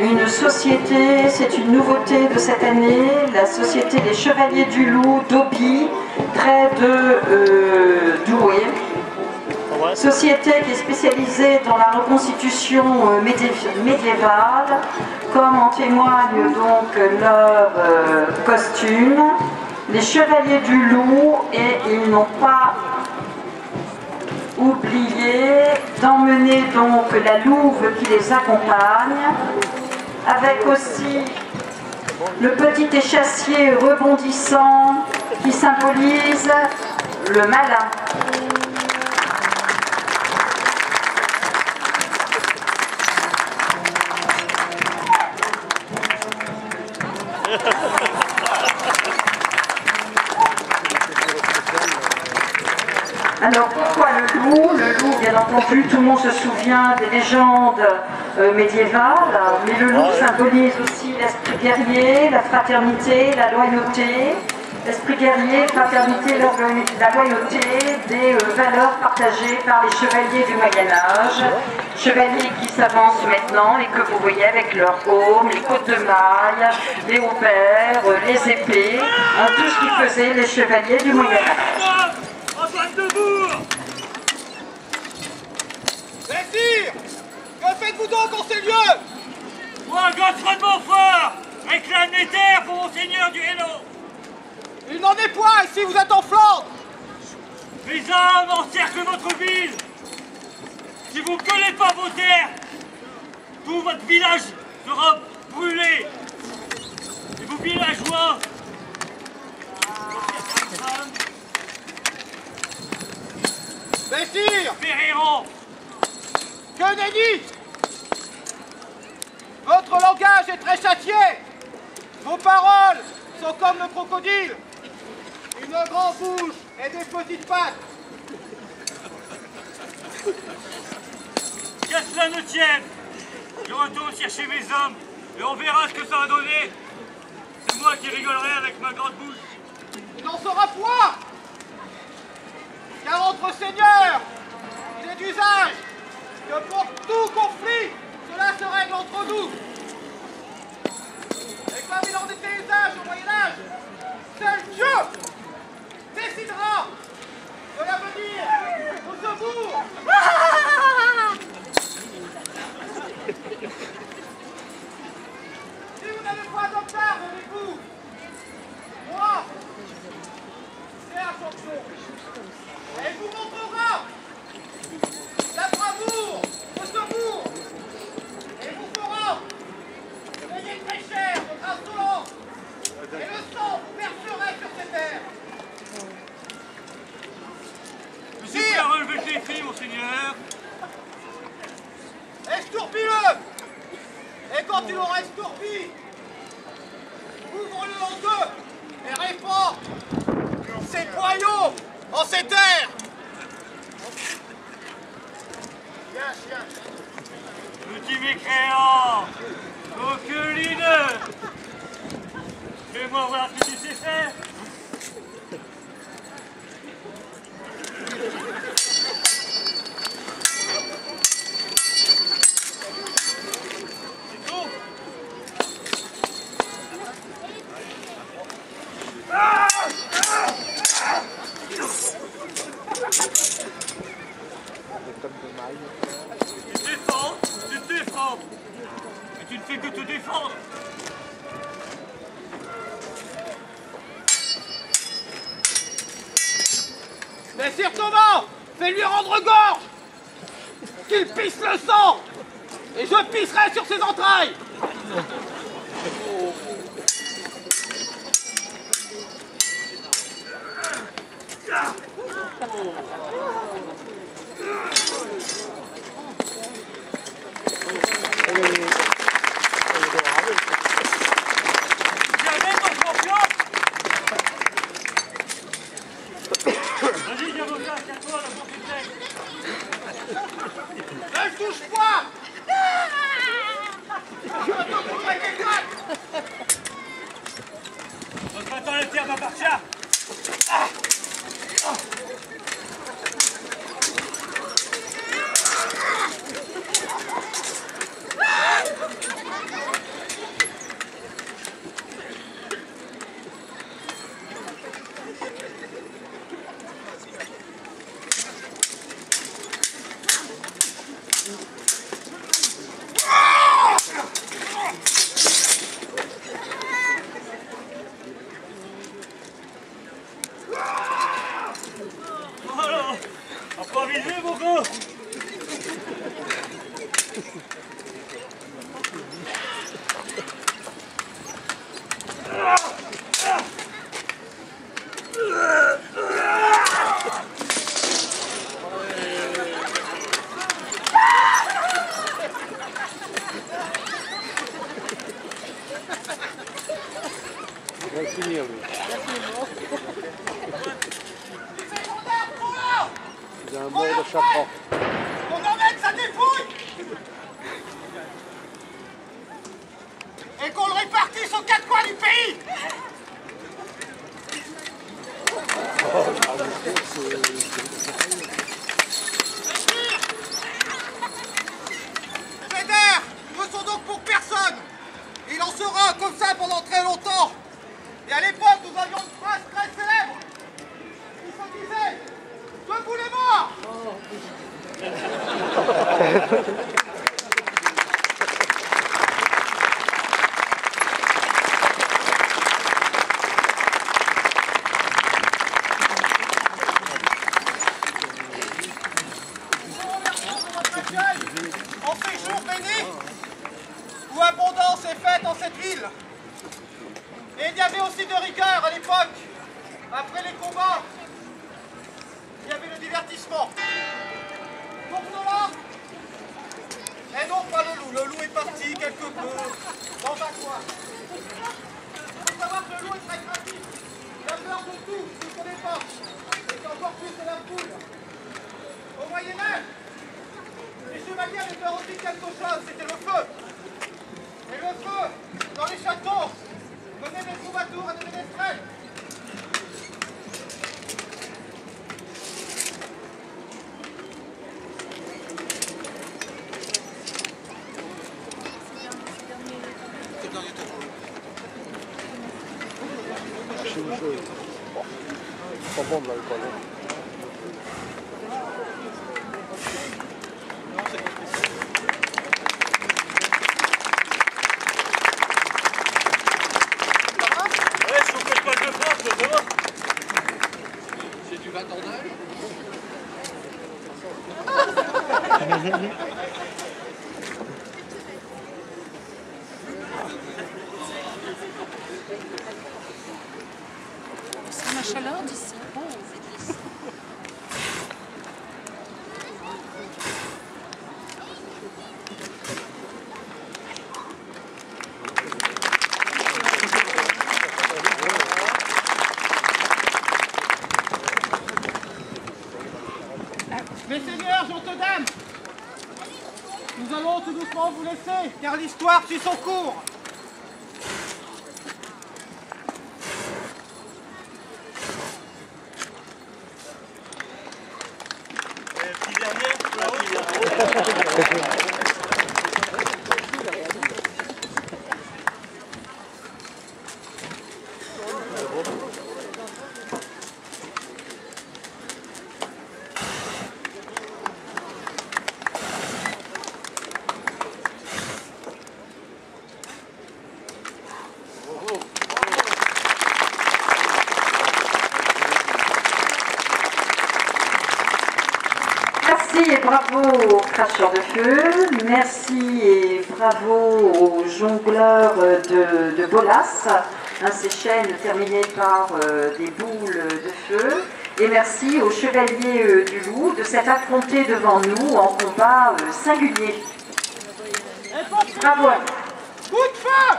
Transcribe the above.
une société, c'est une nouveauté de cette année, la société des Chevaliers du Loup d'Auby, près de Douai. Société qui est spécialisée dans la reconstitution médiévale, comme en témoigne donc leur costume. Les Chevaliers du Loup, et ils n'ont pas oublié d'emmener donc la louve qui les accompagne, avec aussi le petit échassier rebondissant qui symbolise le malin. Alors pourquoi le loup? Le loup, bien entendu, tout le monde se souvient des légendes médiévales, mais le loup symbolise aussi l'esprit guerrier, la fraternité, la loyauté. L'esprit guerrier, fraternité, la loyauté, des valeurs partagées par les chevaliers du Moyen-Âge. Chevaliers qui s'avancent maintenant et que vous voyez avec leurs aumes, les côtes de mailles, les hauberts, les épées, tout ce qui faisait les chevaliers du Moyen-Âge. Antoine Debourg! Messire! Que faites-vous donc en ces lieux? Moi, Godefroy de Montfort, réclame les terres pour mon seigneur du Hainaut. Il n'en est point ici, vous êtes en Flandre! Les hommes encerclent votre ville. Si vous ne collez pas vos terres, tout votre village sera brûlé. Et vos villageois, Messire! périront. Que nenni! Votre langage est très châtié! Vos paroles sont comme le crocodile! Une grande bouche et des petites pattes! Qu'à cela ne tienne, je retourne chercher mes hommes et on verra ce que ça va donner. C'est moi qui rigolerai avec ma grande bouche. Il n'en sera point! Car entre seigneurs, il est d'usage que pour tout conflit, cela se règle entre nous. Et comme il en était usage au Moyen-Âge, seul Dieu décidera de l'avenir au secours. Si vous n'avez pas d'obstacle avec vous, moi, c'est un champion. Et il vous montrera la bravoure au secours. Et vous fera payer très cher votre insolence. Et le sang verserait sur ces terres. Je suis prêt à relever le défi, mon seigneur. Estourpis-le. Et quand il aura estourpi, ouvre-le en deux et répands ses boyaux en ces terres. Chien. Petit mécréant, coquelineux. Fais-moi voir ce que tu sais faire. C'est tout. Tu te défends, mais tu ne fais que te défendre. Messire Thomas, fais-lui rendre gorge, qu'il pisse le sang, et je pisserai sur ses entrailles. Vas-y, viens me faire, tiens-toi, la porte est pleine. Ne le touche pas. Je te trouverai des grattes. Votre attend la terre m'appartient. va le finir, lui. Les secondaires, trop là! Il a un mot de chaque rang. On emmène sa dépouille! Et qu'on le répartisse aux quatre coins du pays! Fédère ne sont donc pour personne. Il en sera comme ça pendant très longtemps. Et à l'époque, nous avions une phrase très célèbre qui se disait « Debout les morts !» En ces jours bénis, où abondance est faite en cette ville. Et il y avait aussi de rigueur à l'époque. Après les combats, il y avait le divertissement. Pour cela, et non pas le loup. Le loup est parti quelque peu dans un coin. Il faut savoir que le loup est très craintif. Il a peur de tout, ce qu'on n'est pas. Et encore plus de la foule. Au Moyen-Âge, les chevaliers avaient peur aussi de quelque chose, c'était le feu. Et le feu, dans les châteaux, menait des troubadours et des ménestrels. C'est une chose. Pas bon de l'alcool. Ouais, si on fait pas de France, ça va. C'est du bâtonnage. C'est ma chaleur d'ici. Oh. Mes seigneurs, gentes dames, nous allons tout doucement vous laisser, car l'histoire suit son cours. Petit dernier, Merci et bravo aux cracheurs de feu, merci et bravo aux jongleurs de Bolas, ces chaînes terminées par des boules de feu, et merci aux chevaliers du loup de s'être affrontés devant nous en combat singulier. Bravo à vous. Coup de feu!